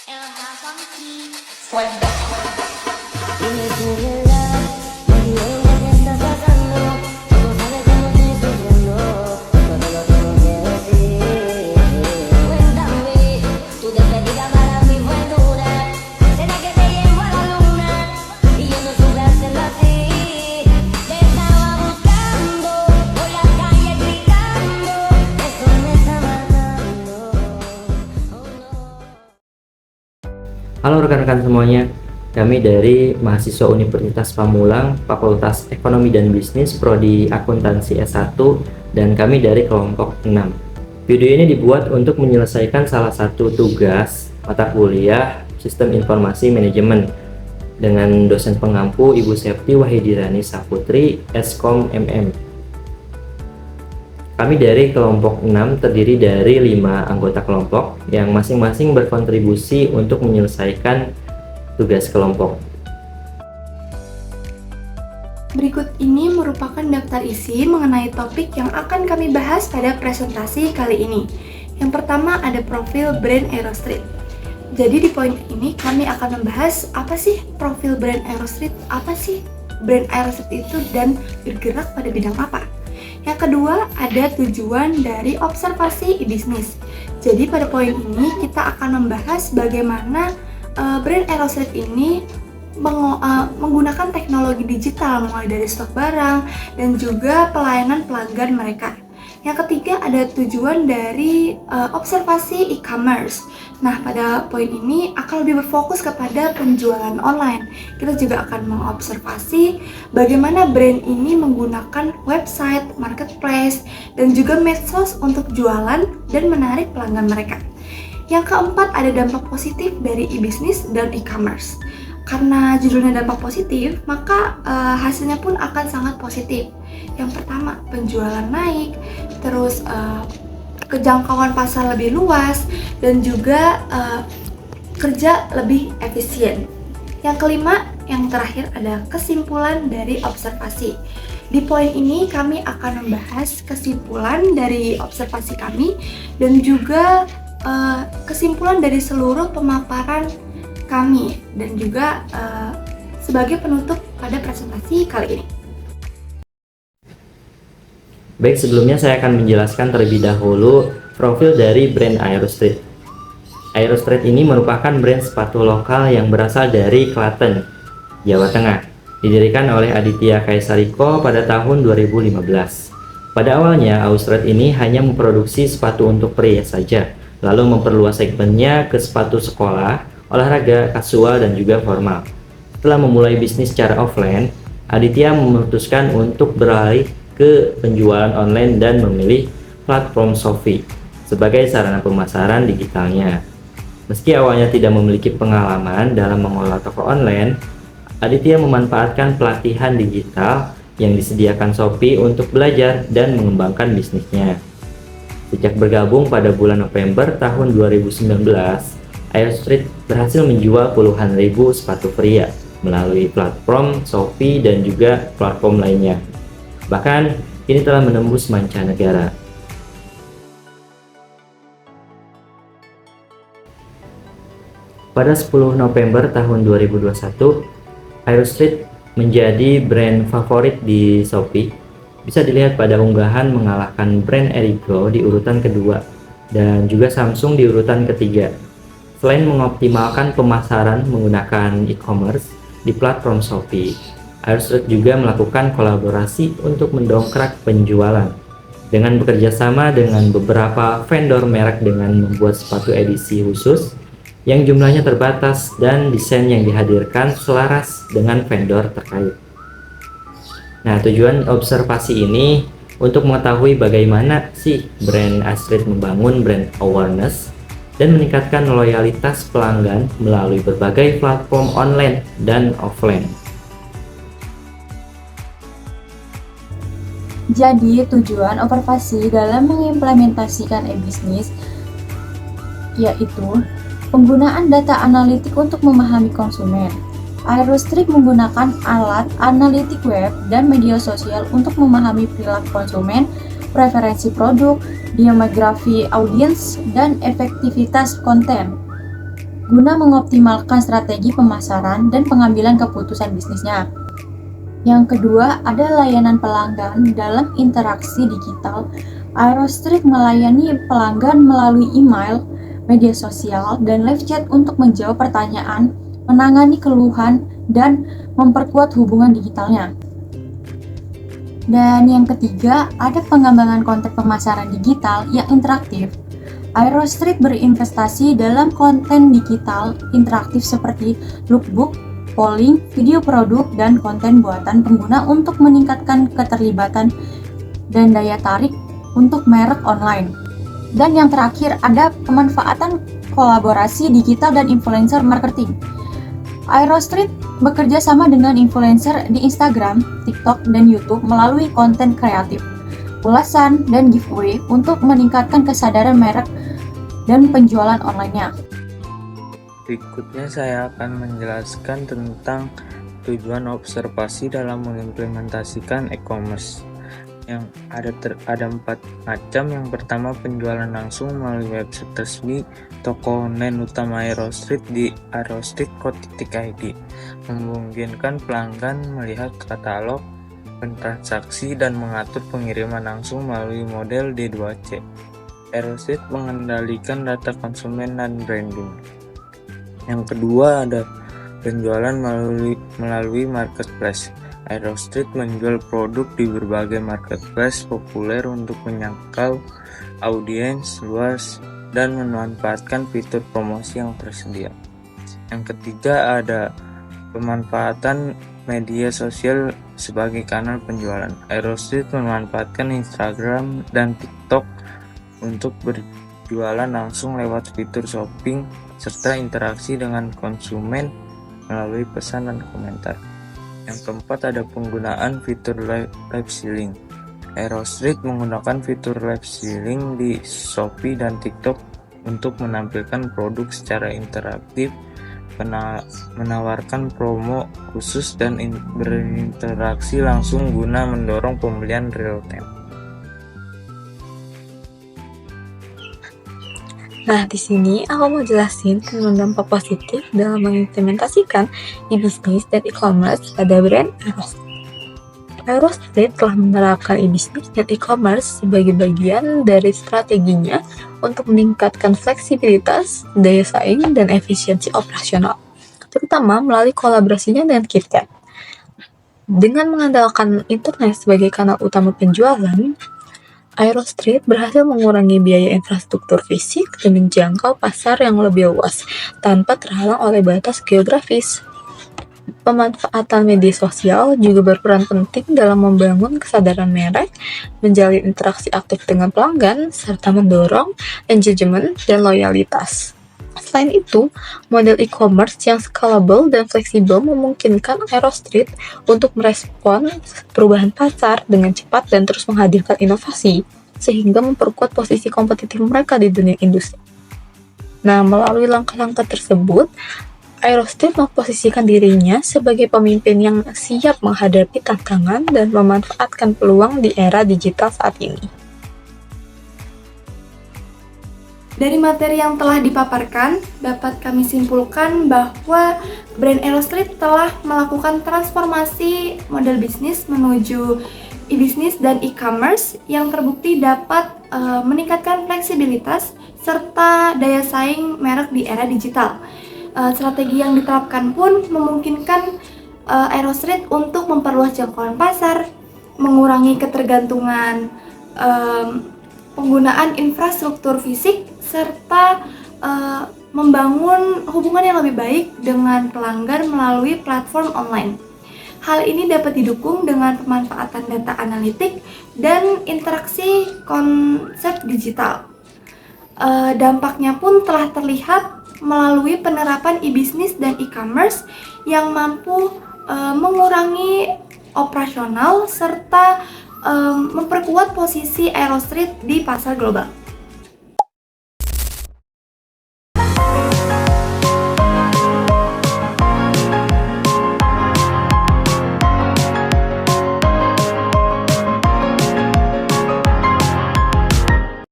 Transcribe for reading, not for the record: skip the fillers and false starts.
Dime tu verdad, me diré lo que estás pasando. Tú sabes cómo estoy sufriendo, todo lo tengo que decir. Cuéntame, tu despedida para mí fue dura. ¿Será que te llevo a la luna? Y yo no supe hacerlo así. Te estaba buscando, por la calle gritando. Eso me está matando. Oh no. Halo rekan-rekan semuanya, kami dari mahasiswa Universitas Pamulang, Fakultas Ekonomi dan Bisnis, Prodi Akuntansi S1, dan kami dari kelompok 6. Video ini dibuat untuk menyelesaikan salah satu tugas mata kuliah Sistem Informasi Manajemen dengan dosen pengampu Ibu Septi Wahidirani Saputri, Eskom MM. Kami dari kelompok 6 terdiri dari 5 anggota kelompok yang masing-masing berkontribusi untuk menyelesaikan tugas kelompok. Berikut ini merupakan daftar isi mengenai topik yang akan kami bahas pada presentasi kali ini. Yang pertama ada profil brand Aerostreet. Jadi di poin ini kami akan membahas apa sih profil brand Aerostreet, apa sih brand Aerostreet itu dan bergerak pada bidang apa. Yang kedua ada tujuan dari observasi e-bisnis. Jadi pada poin ini kita akan membahas bagaimana brand Aerostreet ini menggunakan teknologi digital mulai dari stok barang dan juga pelayanan pelanggan mereka. Yang ketiga ada tujuan dari observasi e-commerce. Nah, pada poin ini akan lebih berfokus kepada penjualan online. Kita juga akan mengobservasi bagaimana brand ini menggunakan website, marketplace, dan juga medsos untuk jualan dan menarik pelanggan mereka. Yang keempat ada dampak positif dari e-bisnis dan e-commerce. Karena judulnya dampak positif, maka hasilnya pun akan sangat positif. Yang pertama, penjualan naik, terus kejangkauan pasar lebih luas, dan juga kerja lebih efisien. Yang kelima, yang terakhir ada kesimpulan dari observasi. Di poin ini kami akan membahas kesimpulan dari observasi kami dan juga kesimpulan dari seluruh pemaparan kami dan juga sebagai penutup pada presentasi kali ini. Baik, sebelumnya saya akan menjelaskan terlebih dahulu profil dari brand Aerostreet. Aerostreet ini merupakan brand sepatu lokal yang berasal dari Klaten, Jawa Tengah, didirikan oleh Aditya Kaisariko pada tahun 2015. Pada awalnya, Aerostreet ini hanya memproduksi sepatu untuk pria saja, lalu memperluas segmennya ke sepatu sekolah, olahraga, kasual, dan juga formal. Setelah memulai bisnis secara offline, Aditya memutuskan untuk beralih ke penjualan online dan memilih platform Shopee sebagai sarana pemasaran digitalnya. Meski awalnya tidak memiliki pengalaman dalam mengelola toko online, Aditya memanfaatkan pelatihan digital yang disediakan Shopee untuk belajar dan mengembangkan bisnisnya. Sejak bergabung pada bulan November tahun 2019, Aerostreet berhasil menjual puluhan ribu sepatu pria melalui platform Shopee dan juga platform lainnya. Bahkan, ini telah menembus mancanegara. Pada 10 November tahun 2021, Aerostreet menjadi brand favorit di Shopee. Bisa dilihat pada unggahan mengalahkan brand Erigo di urutan kedua dan juga Samsung di urutan ketiga. Selain mengoptimalkan pemasaran menggunakan e-commerce di platform Shopee, Aerostreet juga melakukan kolaborasi untuk mendongkrak penjualan dengan bekerja sama dengan beberapa vendor merek dengan membuat sepatu edisi khusus yang jumlahnya terbatas dan desain yang dihadirkan selaras dengan vendor terkait. Nah, tujuan observasi ini untuk mengetahui bagaimana sih brand Aerostreet membangun brand awareness dan meningkatkan loyalitas pelanggan melalui berbagai platform online dan offline. Jadi, tujuan observasi dalam mengimplementasikan e-bisnis yaitu penggunaan data analitik untuk memahami konsumen. Aerostreet menggunakan alat analitik web dan media sosial untuk memahami perilaku konsumen, preferensi produk, demografi audiens, dan efektivitas konten. guna mengoptimalkan strategi pemasaran dan pengambilan keputusan bisnisnya. Yang kedua, ada layanan pelanggan dalam interaksi digital. Aerostreet melayani pelanggan melalui email, media sosial, dan live chat untuk menjawab pertanyaan, menangani keluhan, dan memperkuat hubungan digitalnya. Dan yang ketiga, ada pengembangan konten pemasaran digital yang interaktif. Aerostreet berinvestasi dalam konten digital interaktif seperti lookbook, polling, video produk, dan konten buatan pengguna untuk meningkatkan keterlibatan dan daya tarik untuk merek online. Dan yang terakhir, ada pemanfaatan kolaborasi digital dan influencer marketing. Aerostreet bekerja sama dengan influencer di Instagram, TikTok, dan YouTube melalui konten kreatif, ulasan, dan giveaway untuk meningkatkan kesadaran merek dan penjualan online-nya. Berikutnya saya akan menjelaskan tentang tujuan observasi dalam mengimplementasikan e-commerce. Yang ada 4 macam. Yang pertama, penjualan langsung melalui website resmi toko online utama Aerostreet di aerostreet.co.id, memungkinkan pelanggan melihat katalog, bertransaksi, dan mengatur pengiriman langsung melalui model D2C. Aerostreet mengendalikan data konsumen dan branding. Yang kedua, ada penjualan melalui marketplace. Aerostreet menjual produk di berbagai marketplace populer untuk menjangkau audiens luas dan memanfaatkan fitur promosi yang tersedia. Yang ketiga, ada pemanfaatan media sosial sebagai kanal penjualan. Aerostreet memanfaatkan Instagram dan TikTok untuk berjualan langsung lewat fitur shopping serta interaksi dengan konsumen melalui pesan dan komentar. Yang keempat, ada penggunaan fitur live selling. Aerostreet menggunakan fitur live selling di Shopee dan TikTok untuk menampilkan produk secara interaktif, menawarkan promo khusus, dan berinteraksi langsung guna mendorong pembelian real time. Nah, di sini aku mau jelasin tentang dampak positif dalam mengimplementasikan e-business dan e-commerce pada brand Aerostreet. Aerostreet telah menerapkan e-business dan e-commerce sebagai bagian dari strateginya untuk meningkatkan fleksibilitas, daya saing, dan efisiensi operasional, terutama melalui kolaborasinya dengan KitKat. Dengan mengandalkan internet sebagai kanal utama penjualan, Aerostreet berhasil mengurangi biaya infrastruktur fisik dan menjangkau pasar yang lebih luas tanpa terhalang oleh batas geografis. Pemanfaatan media sosial juga berperan penting dalam membangun kesadaran merek, menjalin interaksi aktif dengan pelanggan, serta mendorong engagement dan loyalitas. Selain itu, model e-commerce yang scalable dan fleksibel memungkinkan Aerostreet untuk merespon perubahan pasar dengan cepat dan terus menghadirkan inovasi, sehingga memperkuat posisi kompetitif mereka di dunia industri. Nah, melalui langkah-langkah tersebut, Aerostreet memposisikan dirinya sebagai pemimpin yang siap menghadapi tantangan dan memanfaatkan peluang di era digital saat ini. Dari materi yang telah dipaparkan, dapat kami simpulkan bahwa brand Aerostreet telah melakukan transformasi model bisnis menuju e-bisnis dan e-commerce yang terbukti dapat meningkatkan fleksibilitas serta daya saing merek di era digital. Strategi yang diterapkan pun memungkinkan Aerostreet untuk memperluas jangkauan pasar, mengurangi ketergantungan penggunaan infrastruktur fisik, serta membangun hubungan yang lebih baik dengan pelanggan melalui platform online. Hal ini dapat didukung dengan pemanfaatan data analitik dan interaksi konsep digital. Dampaknya pun telah terlihat melalui penerapan e-bisnis dan e-commerce yang mampu mengurangi operasional serta memperkuat posisi Aerostreet di pasar global.